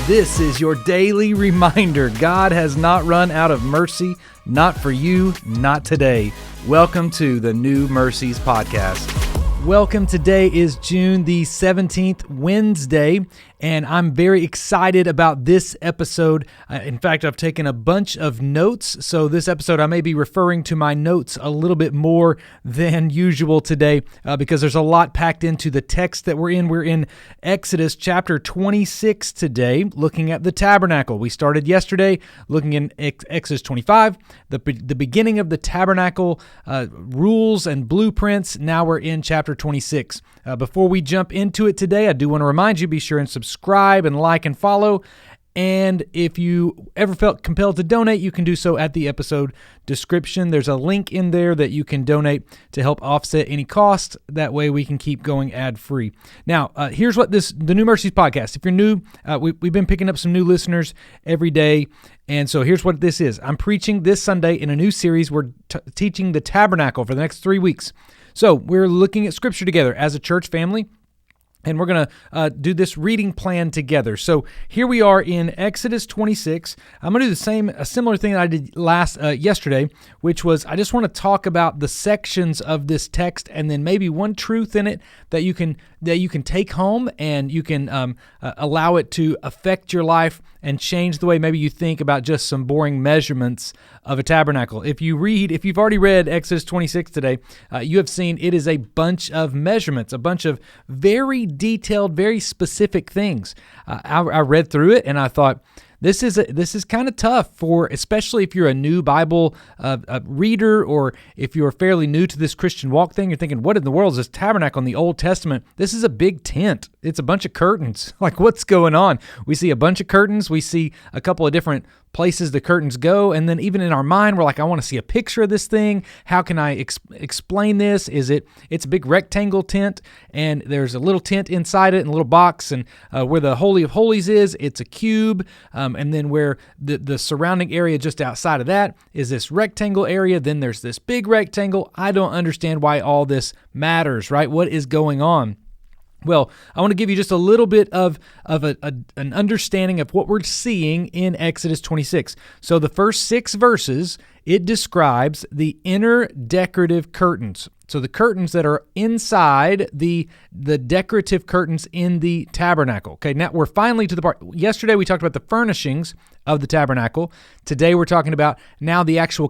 This is your daily reminder. God has not run out of mercy, not for you, not today. Welcome to the New Mercies Podcast. Welcome. Today is June the 17th, Wednesday, and I'm very excited about this episode. In fact, I've taken a bunch of notes, so this episode I may be referring to my notes a little bit more than usual today because there's a lot packed into the text that we're in. We're in Exodus chapter 26 today, looking at the tabernacle. We started yesterday looking in Exodus 25, the beginning of the tabernacle rules and blueprints. Now we're in chapter 26. Before we jump into it today, I do want to remind you, be sure and subscribe and like and follow. And if you ever felt compelled to donate, you can do so at the episode description. There's a link in there that you can donate to help offset any cost. That way we can keep going ad-free. Now, here's what the New Mercies Podcast. If you're new, we've been picking up some new listeners every day. And so here's what this is. I'm preaching this Sunday in a new series. We're teaching the tabernacle for the next 3 weeks. So we're looking at Scripture together as a church family, and we're going to do this reading plan together. So here we are in Exodus 26. I'm going to do a similar thing that I did yesterday, which was I just want to talk about the sections of this text and then maybe one truth in it that you can take home and you can allow it to affect your life and change the way maybe you think about just some boring measurements of a tabernacle. If you've already read Exodus 26 today, you have seen it is a bunch of measurements, a bunch of very detailed, very specific things. I read through it and I thought, this is kind of tough especially if you're a new Bible reader, or if you're fairly new to this Christian walk thing. You're thinking, what in the world is this tabernacle in the Old Testament? This is a big tent. It's a bunch of curtains. Like, what's going on? We see a bunch of curtains. We see a couple of different places the curtains go, and then even in our mind, we're like, I want to see a picture of this thing. How can I explain this? It's a big rectangle tent, and there's a little tent inside it, and a little box, and where the Holy of Holies is, it's a cube, and then where the surrounding area just outside of that is this rectangle area, then there's this big rectangle. I don't understand why all this matters, right? What is going on? Well, I want to give you just a little bit of an understanding of what we're seeing in Exodus 26. So the first 6 verses, it describes the inner decorative curtains. So the curtains that are inside the decorative curtains in the tabernacle. Okay, now we're finally to the part. Yesterday we talked about the furnishings of the tabernacle. Today we're talking about now the actual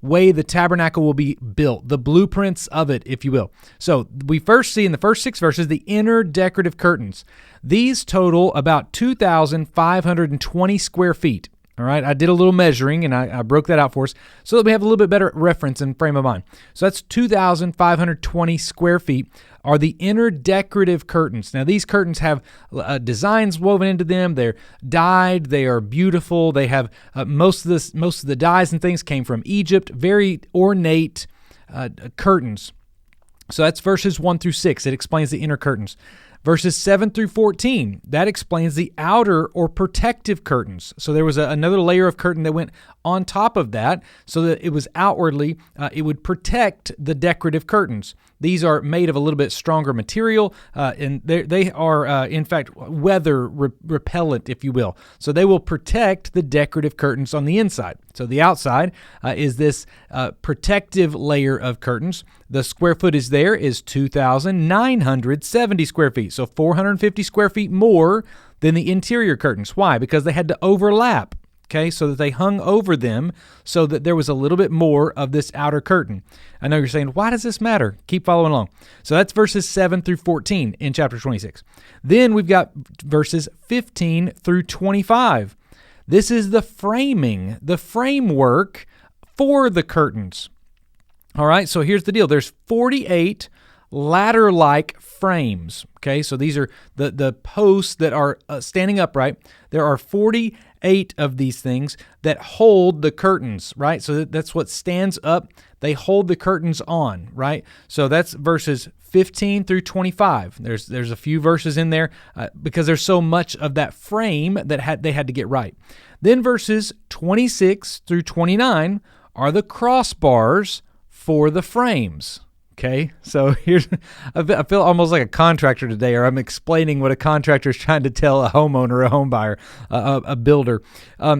way the tabernacle will be built, the blueprints of it, if you will. So we first see in the first 6 verses the inner decorative curtains. These total about 2,520 square feet. All right, I did a little measuring, and I broke that out for us so that we have a little bit better reference and frame of mind. So that's 2,520 square feet are the inner decorative curtains. Now, these curtains have designs woven into them. They're dyed. They are beautiful. They have most of the dyes and things came from Egypt. Very ornate curtains. So that's verses 1 through 6. It explains the inner curtains. Verses 7 through 14, that explains the outer or protective curtains. So there was another layer of curtain that went on top of that so that it was outwardly, it would protect the decorative curtains. These are made of a little bit stronger material, and they are, in fact, weather repellent, if you will. So they will protect the decorative curtains on the inside. So the outside is this protective layer of curtains. The square footage there is 2,970 square feet, so 450 square feet more than the interior curtains. Why? Because they had to overlap. Okay, so that they hung over them so that there was a little bit more of this outer curtain. I know you're saying, why does this matter? Keep following along. So that's verses 7 through 14 in chapter 26. Then we've got verses 15 through 25. This is the framing, the framework for the curtains. All right, so here's the deal. There's 48 ladder-like frames. Okay, so these are the posts that are standing upright. There are 48 of these things that hold the curtains, right? So that's what stands up. They hold the curtains on, right? So that's verses 15 through 25. There's a few verses in there because there's so much of that frame that they had to get right. Then verses 26 through 29 are the crossbars for the frames. Okay, so I feel almost like a contractor today, or I'm explaining what a contractor is trying to tell a homeowner, a home buyer, a builder.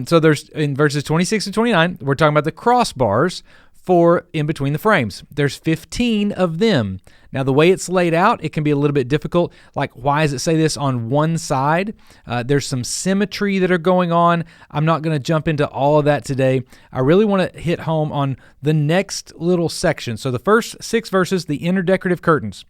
So there's, in verses 26 and 29, we're talking about the crossbars for in between the frames. There's 15 of them. Now, the way it's laid out, it can be a little bit difficult. Like, why does it say this on one side? There's some symmetry that are going on. I'm not going to jump into all of that today. I really want to hit home on the next little section. So the first 6 verses, the inner decorative curtains.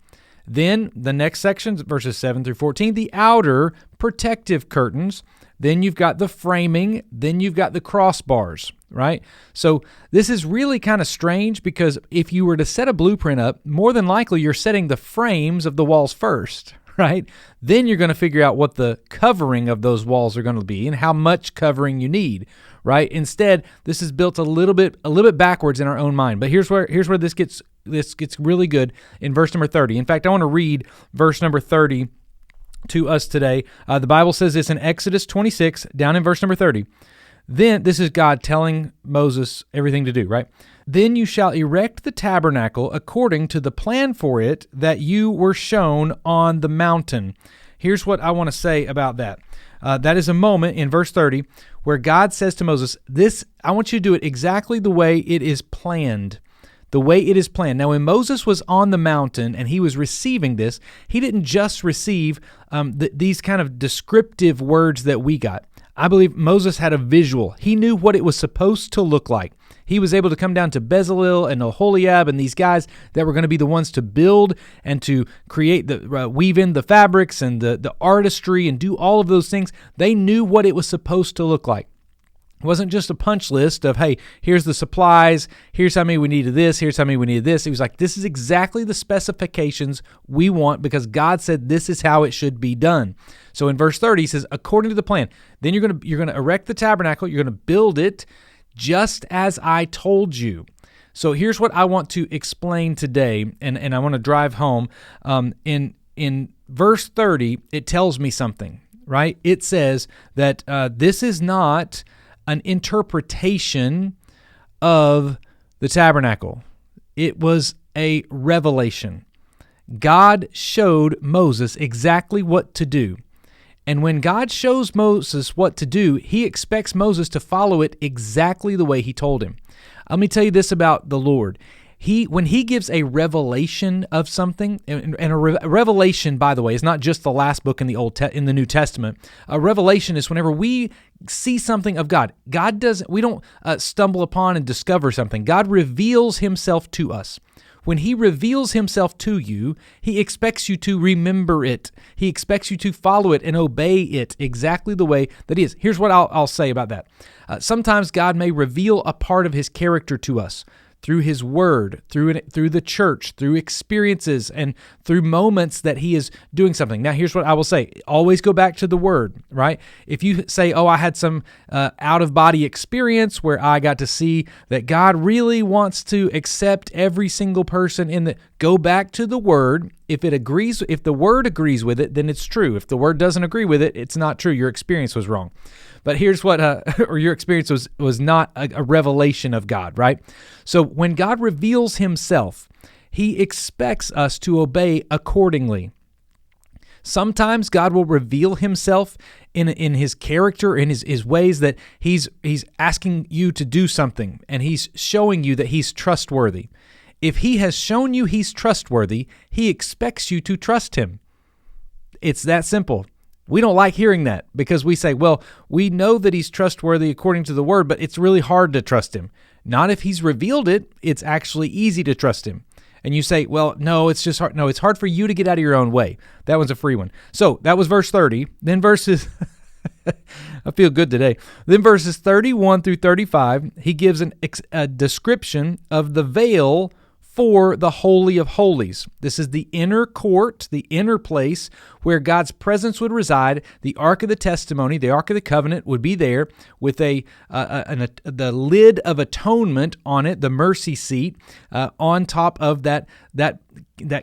Then the next sections, verses 7 through 14, the outer protective curtains. Then you've got the framing. Then you've got the crossbars, right? So this is really kind of strange because if you were to set a blueprint up, more than likely you're setting the frames of the walls first, right? Then you're going to figure out what the covering of those walls are going to be and how much covering you need, right? Instead, this is built a little bit backwards in our own mind. But here's where this gets really good in verse number 30. In fact, I want to read verse number 30 to us today. The Bible says this in Exodus 26, down in verse number 30. Then, this is God telling Moses everything to do, right? Then you shall erect the tabernacle according to the plan for it that you were shown on the mountain. Here's what I want to say about that. That is a moment in verse 30 where God says to Moses, I want you to do it exactly the way it is planned. The way it is planned. Now, when Moses was on the mountain and he was receiving this, he didn't just receive these kind of descriptive words that we got. I believe Moses had a visual. He knew what it was supposed to look like. He was able to come down to Bezalel and Oholiab and these guys that were going to be the ones to build and to create weave in the fabrics and the artistry and do all of those things. They knew what it was supposed to look like. It wasn't just a punch list of, hey, here's the supplies, here's how many we needed this, here's how many we needed this. He was like, this is exactly the specifications we want because God said this is how it should be done. So in verse 30, he says, according to the plan, then you're going to erect the tabernacle, you're going to build it just as I told you. So here's what I want to explain today, and I want to drive home. In verse 30, it tells me something, right? It says that this is not an interpretation of the tabernacle. It was a revelation. God showed Moses exactly what to do. And when God shows Moses what to do, he expects Moses to follow it exactly the way he told him. Let me tell you this about the Lord. When he gives a revelation of something, and a revelation, by the way, is not just the last book in the New Testament. A revelation is whenever we see something of God. We don't stumble upon and discover something. God reveals himself to us. When he reveals himself to you, he expects you to remember it. He expects you to follow it and obey it exactly the way that he is. Here's what I'll say about that. Sometimes God may reveal a part of his character to us through his word, through the church, through experiences, and through moments that he is doing something. Now, here's what I will say. Always go back to the word, right? If you say, I had some out-of-body experience where I got to see that God really wants to accept every single person go back to the word. If the word agrees with it, then it's true. If the word doesn't agree with it, it's not true. Your experience was wrong. But here's what, or your experience was not a revelation of God, right? So when God reveals himself, he expects us to obey accordingly. Sometimes God will reveal himself in his character, in his ways that he's asking you to do something, and he's showing you that he's trustworthy. If he has shown you he's trustworthy, he expects you to trust him. It's that simple. We don't like hearing that because we say, well, we know that he's trustworthy according to the word, but it's really hard to trust him. Not if he's revealed it, it's actually easy to trust him. And you say, well, no, it's just hard. No, it's hard for you to get out of your own way. That one's a free one. So that was verse 30. Then verses, I feel good today. Then verses 31 through 35, he gives a description of the veil for the Holy of Holies. This is the inner court, the inner place where God's presence would reside. The Ark of the Testimony, the Ark of the Covenant would be there with the lid of atonement on it, the mercy seat on top of that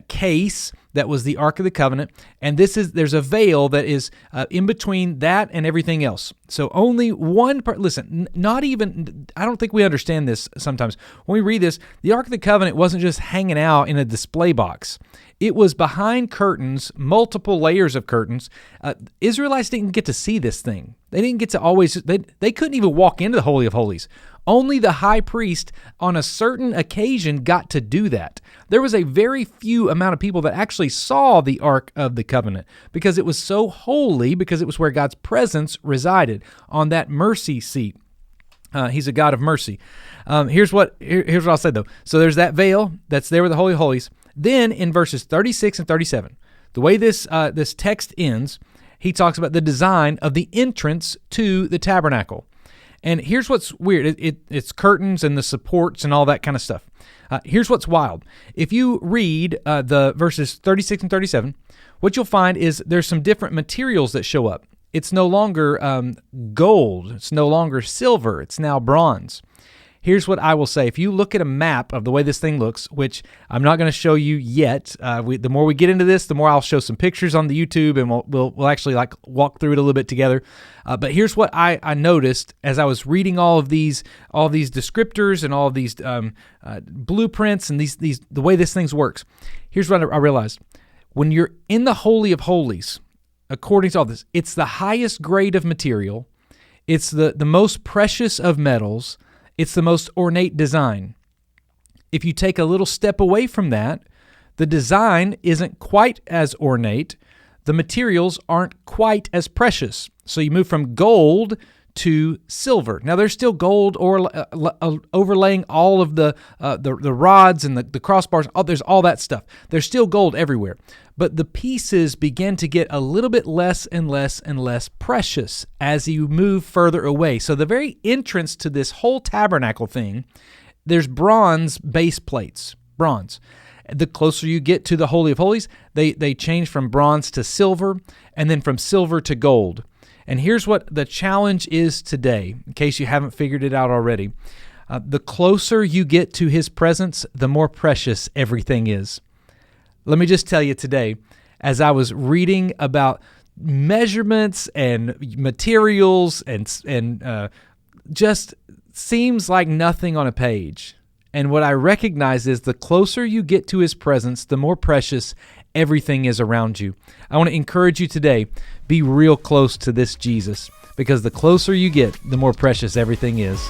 case that was the Ark of the Covenant, and there's a veil that is in between that and everything else. So only one part. Listen, not even. I don't think we understand this sometimes when we read this. The Ark of the Covenant wasn't just hanging out in a display box. It was behind curtains, multiple layers of curtains. Israelites didn't get to see this thing. They didn't get to always. They couldn't even walk into the Holy of Holies. Only the high priest on a certain occasion got to do that. There was a very few amount of people that actually saw the Ark of the Covenant because it was so holy, because it was where God's presence resided on that mercy seat. He's a God of mercy. Here's what I'll say though. So there's that veil that's there with the Holy of Holies. Then in verses 36 and 37, the way this text ends, he talks about the design of the entrance to the tabernacle. And here's what's weird. It's curtains and the supports and all that kind of stuff. Here's what's wild. If you read the verses 36 and 37, what you'll find is there's some different materials that show up. It's no longer gold. It's no longer silver. It's now bronze. Here's what I will say. If you look at a map of the way this thing looks, which I'm not going to show you yet, the more we get into this, the more I'll show some pictures on the YouTube, and we'll actually walk through it a little bit together. But here's what I noticed as I was reading all of these descriptors and all of these blueprints and the way this thing works. Here's what I realized: when you're in the Holy of Holies, according to all this, it's the highest grade of material, it's the most precious of metals. It's the most ornate design. If you take a little step away from that, the design isn't quite as ornate. The materials aren't quite as precious. So you move from gold to silver. Now there's still gold or overlaying all of the rods and the crossbars. There's all that stuff. There's still gold everywhere. But the pieces begin to get a little bit less and less and less precious as you move further away. So the very entrance to this whole tabernacle thing, there's bronze base plates, bronze. The closer you get to the Holy of Holies, they change from bronze to silver, and then from silver to gold. And here's what the challenge is today, in case you haven't figured it out already. The closer you get to His presence, the more precious everything is. Let me just tell you today, as I was reading about measurements and materials and just seems like nothing on a page. And what I recognize is the closer you get to His presence, the more precious everything is around you. I want to encourage you today, be real close to this Jesus, because the closer you get, the more precious everything is.